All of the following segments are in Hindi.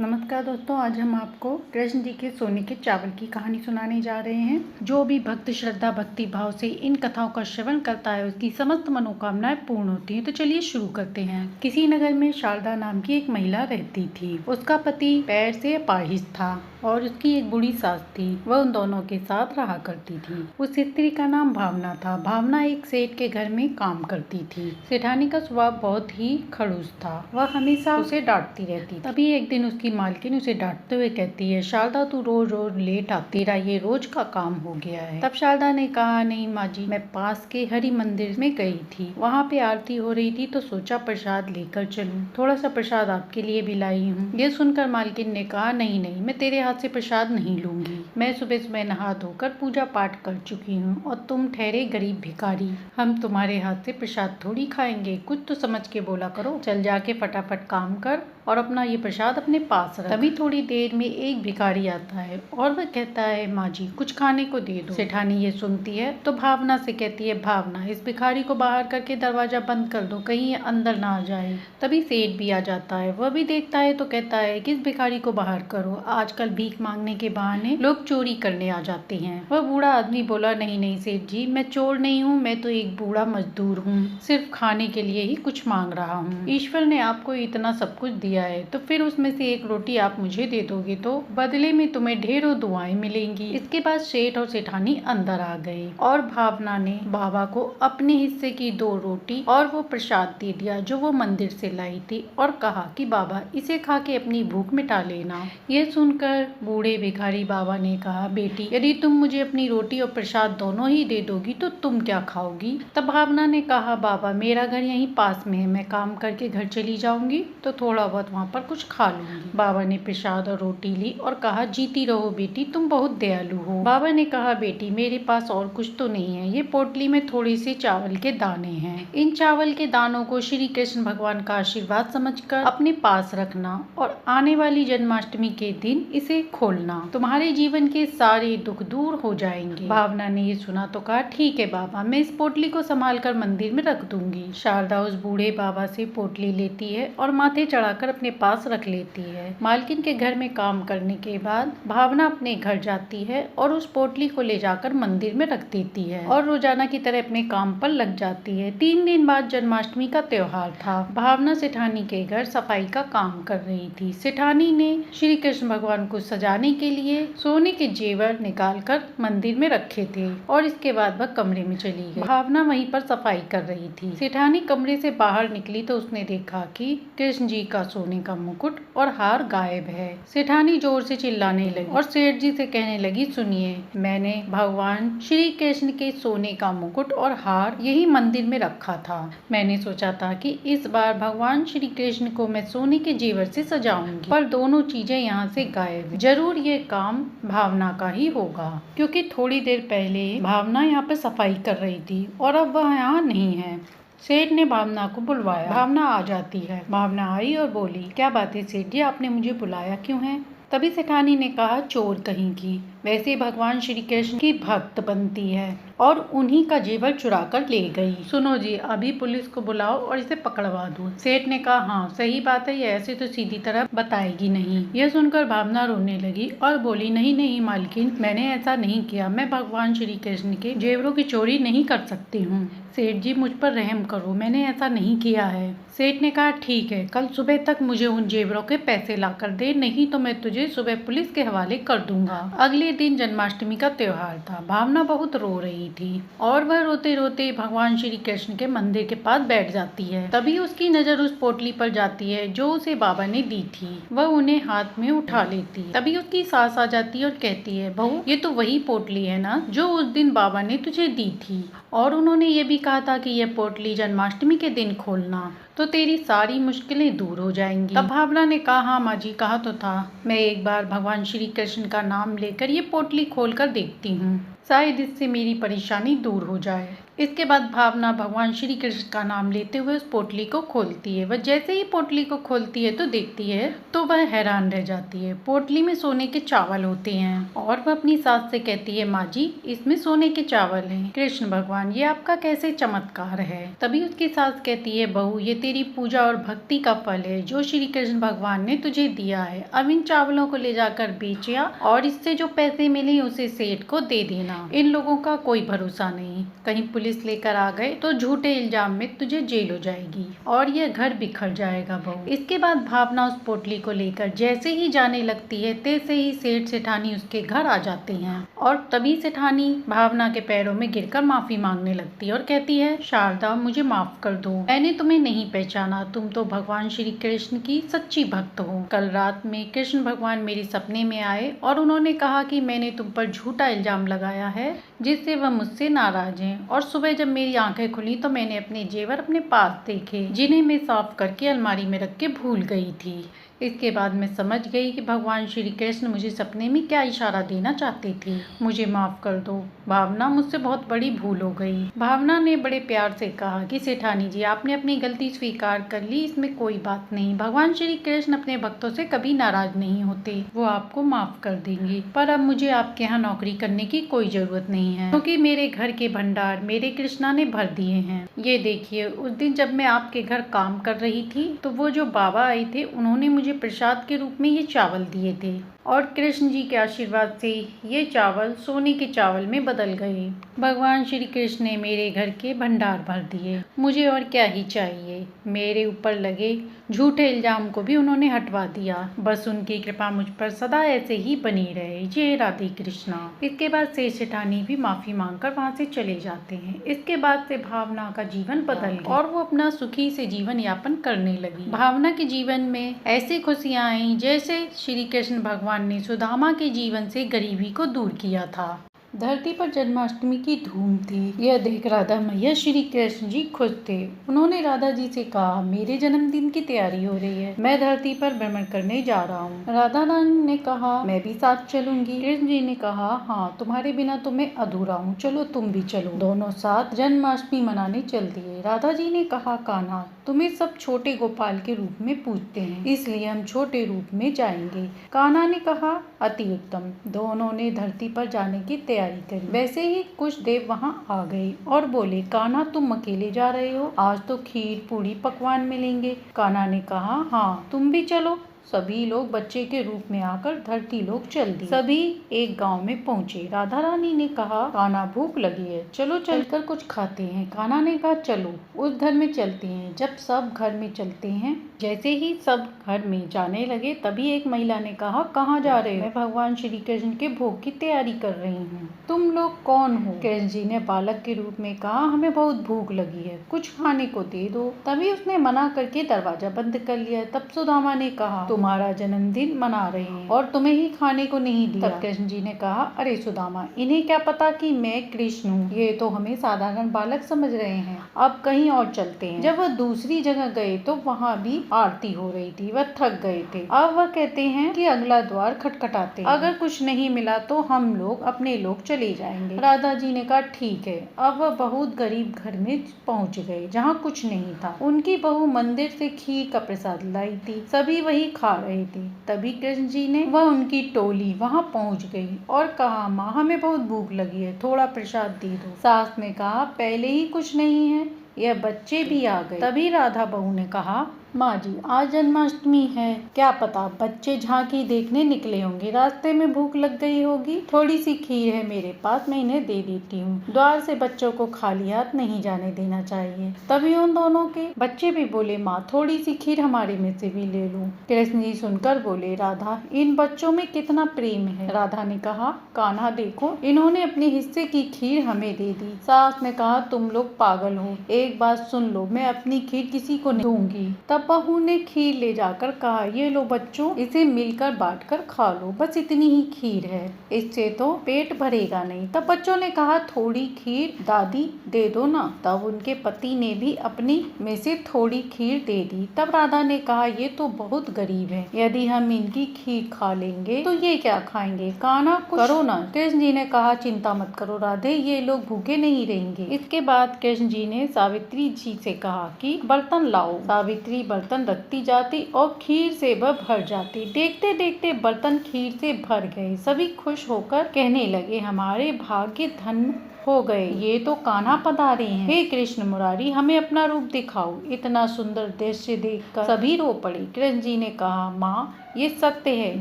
नमस्कार दोस्तों, आज हम आपको कृष्ण जी के सोने के चावल की कहानी सुनाने जा रहे हैं। जो भी भक्त श्रद्धा भक्ति भाव से इन कथाओं का श्रवण करता है उसकी समस्त मनोकामनाएं पूर्ण होती हैं। तो चलिए शुरू करते हैं। किसी नगर में शारदा नाम की एक महिला रहती थी। उसका पति पैर से अपाहिज था और उसकी एक बूढ़ी सास थी। वह उन दोनों के साथ रहा करती थी। उस स्त्री का नाम भावना था। भावना एक सेठ के घर में काम करती थी। सेठानी का स्वभाव बहुत ही खड़ूस था। वह हमेशा उसे डांटती रहती। तभी एक दिन उसकी मालकिन उसे डांटते हुए कहती है, शारदा तू रोज रोज लेट आती, तेरा ये रोज का काम हो गया है। तब शारदा ने कहा, नहीं माँ जी, मैं पास के हरि मंदिर में गई थी। वहाँ पे आरती हो रही थी तो सोचा प्रसाद लेकर चलूं। थोड़ा सा प्रसाद आपके लिए भी लाई हूँ। ये सुनकर मालकिन ने कहा, नहीं नहीं, मैं तेरे हाथ से प्रसाद नहीं लूंगी। मैं सुबह सुबह नहा धोकर पूजा पाठ कर चुकी हूँ और तुम ठहरे गरीब भिखारी। हम तुम्हारे हाथ से प्रसाद थोड़ी खाएंगे। कुछ तो समझ के बोला करो। चल जाके फटाफट काम कर और अपना ये प्रसाद अपने पास रख। तभी थोड़ी देर में एक भिखारी आता है और वह कहता है, माँ जी कुछ खाने को दे दो। सेठानी ये सुनती है तो भावना से कहती है, भावना इस भिखारी को बाहर करके दरवाजा बंद कर दो, कहीं ये अंदर ना आ जाए। तभी सेठ भी आ जाता है। वह भी देखता है तो कहता है कि इस भिखारी को बाहर करो। आजकल भीख मांगने के बहाने लोग चोरी करने आ जाते हैं। वह बूढ़ा आदमी बोला, नहीं नहीं सेठ जी, मैं चोर नहीं हूँ, मैं तो एक बूढ़ा मजदूर हूँ, सिर्फ खाने के लिए ही कुछ मांग रहा हूँ। ईश्वर ने आपको इतना सब कुछ दिया है तो फिर उसमें से एक रोटी आप मुझे दे दोगे तो बदले में तुम्हें ढेरों दुआएं मिलेंगी। इसके बाद सेठ और सेठानी अंदर आ गए और भावना ने बाबा को अपने हिस्से की 2 रोटी और वो प्रसाद दे दिया जो वो मंदिर से लाई थी और कहा कि बाबा इसे खा के अपनी भूख मिटा लेना। यह सुनकर बूढ़े भिखारी बाबा ने कहा, बेटी यदि तुम मुझे अपनी रोटी और प्रसाद दोनों ही दे दोगी तो तुम क्या खाओगी? तब भावना ने कहा, बाबा मेरा घर यहीं पास में है, मैं काम करके घर चली जाऊंगी तो थोड़ा बहुत वहाँ पर कुछ खा लूंगी। बाबा ने प्रसाद और रोटी ली और कहा, जीती रहो बेटी, तुम बहुत दयालु हो। बाबा ने कहा, बेटी मेरे पास और कुछ तो नहीं है, ये पोटली में थोड़े से चावल के दाने हैं। इन चावल के दानों को श्री कृष्ण भगवान का आशीर्वाद समझकर अपने पास रखना और आने वाली जन्माष्टमी के दिन इसे खोलना। तुम्हारे जीवन के सारे दुख दूर हो जाएंगे। भावना ने ये सुना तो कहा, ठीक है बाबा, मैं इस पोटली को संभाल कर मंदिर में रख दूंगी। शारदा उस बूढ़े बाबा से पोटली लेती है और माथे चढ़ाकर अपने पास रख लेती है। मालकिन के घर में काम करने के बाद भावना अपने घर जाती है और उस पोटली को ले जाकर मंदिर में रख देती है और रोजाना की तरह अपने काम पर लग जाती है। 3 दिन बाद जन्माष्टमी का त्योहार था। भावना सेठानी के घर सफाई का काम कर रही थी। सेठानी ने श्री कृष्ण भगवान को सजाने के लिए सोने के जेवर निकाल कर मंदिर में रखे थे और इसके बाद वह कमरे में चली गई। भावना वहीं पर सफाई कर रही थी। सेठानी कमरे से बाहर निकली तो उसने देखा कि कृष्ण जी का सोने का मुकुट और हार गायब है। सेठानी जोर से चिल्लाने लगी और सेठ जी से कहने लगी, सुनिए, मैंने भगवान श्री कृष्ण के सोने का मुकुट और हार यही मंदिर में रखा था। मैंने सोचा था कि इस बार भगवान श्री कृष्ण को मैं सोने के जेवर से सजाऊंगी, पर दोनों चीजें यहाँ से गायब। जरूर ये काम भावना का ही होगा, क्योंकि थोड़ी देर पहले भावना यहाँ पर सफाई कर रही थी और अब वह यहाँ नहीं है। सेठ ने भावना को बुलवाया। भावना आ जाती है। भावना आई और बोली, क्या बात है सेठ जी, आपने मुझे बुलाया क्यों है? तभी सेठानी ने कहा, चोर कहीं की, वैसे भगवान श्री कृष्ण की भक्त बनती है और उन्हीं का जेवर चुरा कर ले गई। सुनो जी, अभी पुलिस को बुलाओ और इसे पकड़वा दो। सेठ ने कहा, हाँ सही बात है, ये ऐसे तो सीधी तरह बताएगी नहीं। यह सुनकर भावना रोने लगी और बोली, नहीं नहीं मालकिन, मैंने ऐसा नहीं किया। मैं भगवान श्री कृष्ण के जेवरों की चोरी नहीं कर सकती हूँ। सेठ जी मुझ पर रहम करो, मैंने ऐसा नहीं किया है। सेठ ने कहा, ठीक है, कल सुबह तक मुझे उन जेवरों के पैसे ला कर दे, नहीं तो मैं तुझे सुबह पुलिस के हवाले कर दूंगा। अगले दिन जन्माष्टमी का त्योहार था। भावना बहुत रो रही थी और वह रोते रोते भगवान श्री कृष्ण के मंदिर के पास बैठ जाती है। तभी उसकी नजर उस पोटली पर जाती है जो उसे बाबा ने दी थी। वह उन्हें हाथ में उठा लेती। तभी उसकी सास आ जाती है और कहती है, बहू ये तो वही पोटली है ना जो उस दिन बाबा ने तुझे दी थी, और उन्होंने ये भी कहा था कि यह पोटली जन्माष्टमी के दिन खोलना तो तेरी सारी मुश्किलें दूर हो जाएंगी। तब भावना ने कहा, हाँ माँ जी, कहा तो था, मैं एक बार भगवान श्री कृष्ण का नाम लेकर ये पोटली खोल कर देखती हूँ, शायद इससे मेरी परेशानी दूर हो जाए। इसके बाद भावना भगवान श्री कृष्ण का नाम लेते हुए उस पोटली को खोलती है। वह जैसे ही पोटली को खोलती है तो देखती है तो वह हैरान रह जाती है। पोटली में सोने के चावल होते हैं और वह अपनी सास से कहती है, माँ जी इसमें सोने के चावल हैं। कृष्ण भगवान ये आपका कैसे चमत्कार है। तभी उसकी सास कहती है, बहू ये तेरी पूजा और भक्ति का फल है जो श्री कृष्ण भगवान ने तुझे दिया है। अब इन चावलों को ले जाकर बेचिया और इससे जो पैसे मिले उसे सेठ को दे देना। इन लोगों का कोई भरोसा नहीं, कहीं पुलिस लेकर आ गए तो झूठे इल्जाम में तुझे जेल हो जाएगी और यह घर बिखर जाएगा बहू। इसके बाद भावना उस पोटली को लेकर जैसे ही जाने लगती है तैसे ही सेठ सेठानी उसके घर आ जाते हैं और तभी सेठानी भावना के पैरों में गिरकर माफी मांगने लगती है और कहती है, शारदा मुझे माफ कर दो, मैंने तुम्हें नहीं पहचाना, तुम तो भगवान श्री कृष्ण की सच्ची भक्त हो। कल रात में कृष्ण भगवान मेरे सपने में आए और उन्होंने कहा कि मैंने तुम पर झूठा इल्जाम लगाया है जिससे वह मुझसे नाराज हैं और सुबह जब मेरी आंखें खुली तो मैंने अपने जेवर अपने पास देखे जिन्हें मैं साफ करके अलमारी में रख के भूल गई थी। इसके बाद मैं समझ गई कि भगवान श्री कृष्ण मुझे सपने में क्या इशारा देना चाहते थे। मुझे माफ कर दो भावना, मुझसे बहुत बड़ी भूल हो गई। भावना ने बड़े प्यार से कहा कि सेठानी जी आपने अपनी गलती स्वीकार कर ली, इसमें कोई बात नहीं। भगवान श्री कृष्ण अपने भक्तों से कभी नाराज नहीं होते, वो आपको माफ कर देंगे। पर अब मुझे आपके यहाँ नौकरी करने की कोई जरूरत नहीं है क्योंकि मेरे घर के भंडार मेरे कृष्णा ने भर दिए हैं। ये देखिए उस दिन जब मैं आपके घर काम कर रही थी तो वो जो बाबा आए थे उन्होंने मुझे प्रसाद के रूप में ये चावल दिए थे और कृष्ण जी के आशीर्वाद से ये चावल सोने के चावल में बदल गए। भगवान श्री कृष्ण ने मेरे घर के भंडार भर दिए, मुझे और क्या ही चाहिए। मेरे ऊपर लगे झूठे इल्जाम को भी उन्होंने हटवा दिया। बस उनकी कृपा मुझ पर सदा ऐसे ही बनी रहे। जय राधे कृष्णा। इसके बाद सेठ सेठानी भी माफी मांगकर वहाँ से चले जाते हैं। इसके बाद से भावना का जीवन बदल गया और वो अपना सुखी से जीवन यापन करने लगी। भावना के जीवन में ऐसी खुशियाँ आई जैसे श्री कृष्ण भगवान ने सुदामा के जीवन से गरीबी को दूर किया था। धरती पर जन्माष्टमी की धूम थी। यह देख राधा मैया श्री कृष्ण जी खुश थे। उन्होंने राधा जी से कहा, मेरे जन्मदिन की तैयारी हो रही है, मैं धरती पर भ्रमण करने जा रहा हूँ। राधा रानी ने कहा, मैं भी साथ चलूंगी। कृष्ण जी ने कहा, हाँ तुम्हारे बिना तो मैं अधूरा हूँ, चलो तुम भी चलो। दोनों साथ जन्माष्टमी मनाने चल दिए। राधा जी ने कहा, कान्हा तुम्हें सब छोटे गोपाल के रूप में पूजते हैं, इसलिए हम छोटे रूप में जाएंगे। कान्हा ने कहा, अति उत्तम। दोनों ने धरती पर जाने की तैयारी करी। वैसे ही कुछ देव वहां आ गए और बोले, कान्हा तुम अकेले जा रहे हो, आज तो खीर पूरी पकवान मिलेंगे। कान्हा ने कहा, हाँ तुम भी चलो। सभी लोग बच्चे के रूप में आकर धरती लोग चल दिए। सभी एक गांव में पहुंचे। राधा रानी ने कहा, कान्हा भूख लगी है, चलो चलकर कुछ खाते हैं। कान्हा ने कहा, चलो उस घर में चलते हैं। जब सब घर में चलते हैं, जैसे ही सब घर में जाने लगे तभी एक महिला ने कहा, कहाँ जा रहे हो? मैं भगवान श्री कृष्ण के भोग की तैयारी कर रही हूँ। तुम लोग कौन हो? कृष्ण जी ने बालक के रूप में कहा, हमें बहुत भूख लगी है, कुछ खाने को दे दो। तभी उसने मना करके दरवाजा बंद कर लिया। तब सुदामा ने कहा, तुम्हारा जन्मदिन मना रहे हैं और तुम्हें ही खाने को नहीं दिया। तब कृष्ण जी ने कहा, अरे सुदामा, इन्हें क्या पता कि मैं कृष्ण हूँ, ये तो हमें साधारण बालक समझ रहे हैं। अब कहीं और चलते हैं। जब वह दूसरी जगह गए तो वहाँ भी आरती हो रही थी। वह थक गए थे। अब वह कहते हैं कि अगला द्वार खटखटाते हैं, अगर कुछ नहीं मिला तो हम लोग अपने लोग चले जाएंगे। राधा जी ने कहा, ठीक है। अब वह बहुत गरीब घर में पहुँच गए जहाँ कुछ नहीं था। उनकी बहू मंदिर से खीर का प्रसाद लाई थी, सभी वही खा रहे थे। तभी कृष्ण जी ने वह उनकी टोली वहाँ पहुँच गई और कहा, माँ हमें बहुत भूख लगी है, थोड़ा प्रसाद दे दो। सास ने कहा, पहले ही कुछ नहीं है, यह बच्चे भी आ गए। तभी राधा बहू ने कहा, माँ जी आज जन्माष्टमी है, क्या पता बच्चे झांकी देखने निकले होंगे, रास्ते में भूख लग गई होगी, थोड़ी सी खीर है मेरे पास, मैं इन्हें दे देती हूँ। द्वार से बच्चों को खाली हाथ नहीं जाने देना चाहिए। तभी उन दोनों के बच्चे भी बोले, माँ थोड़ी सी खीर हमारे में से भी ले लूं। कृष्ण जी सुनकर बोले, राधा इन बच्चों में कितना प्रेम है। राधा ने कहा, कान्हा देखो, इन्होंने अपने हिस्से की खीर हमें दे दी। सास ने कहा, तुम लोग पागल हो, एक बात सुन लो, मैं अपनी खीर किसी को नहीं दूंगी। तब तब बहू ने खीर ले जाकर कहा, ये लो बच्चों, इसे मिलकर बांटकर खा लो, बस इतनी ही खीर है, इससे तो पेट भरेगा नहीं। तब बच्चों ने कहा, थोड़ी खीर दादी दे दो ना। तब उनके पति ने भी अपनी में से थोड़ी खीर दे दी। तब राधा ने कहा, ये तो बहुत गरीब है, यदि हम इनकी खीर खा लेंगे तो ये क्या खाएंगे, कान्हा कुछ करो ना। कृष्ण जी ने कहा, चिंता मत करो राधे, ये लोग भूखे नहीं रहेंगे। इसके बाद कृष्ण जी ने सावित्री जी से कहा कि बर्तन लाओ। सावित्री बर्तन रखती जाती और खीर से वह भर जाती। देखते देखते बर्तन खीर से भर गए। सभी खुश होकर कहने लगे, हमारे भाग्य धन्य हो गए, ये तो कान्हा पधारे हैं। हे कृष्ण मुरारी, हमें अपना रूप दिखाओ। इतना सुंदर दृश्य देखकर सभी रो पड़े। कृष्ण जी ने कहा, माँ, ये सत्य है,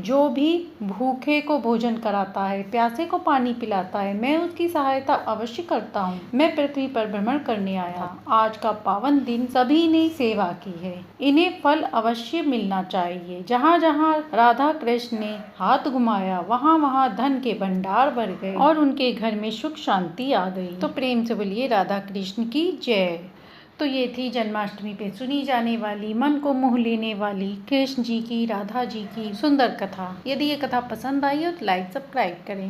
जो भी भूखे को भोजन कराता है, प्यासे को पानी पिलाता है, मैं उसकी सहायता अवश्य करता हूँ। मैं पृथ्वी पर भ्रमण करने आया, आज का पावन दिन सभी ने सेवा की है, इन्हें फल अवश्य मिलना चाहिए। जहाँ जहाँ राधा कृष्ण ने हाथ घुमाया, वहाँ वहाँ धन के भंडार भर गए और उनके घर में सुख शांति आ गई। तो प्रेम से बोलिए राधा कृष्ण की जय। तो ये थी जन्माष्टमी पे सुनी जाने वाली, मन को मोह लेने वाली कृष्ण जी की, राधा जी की सुंदर कथा। यदि ये कथा पसंद आई हो तो लाइक सब्सक्राइब करें।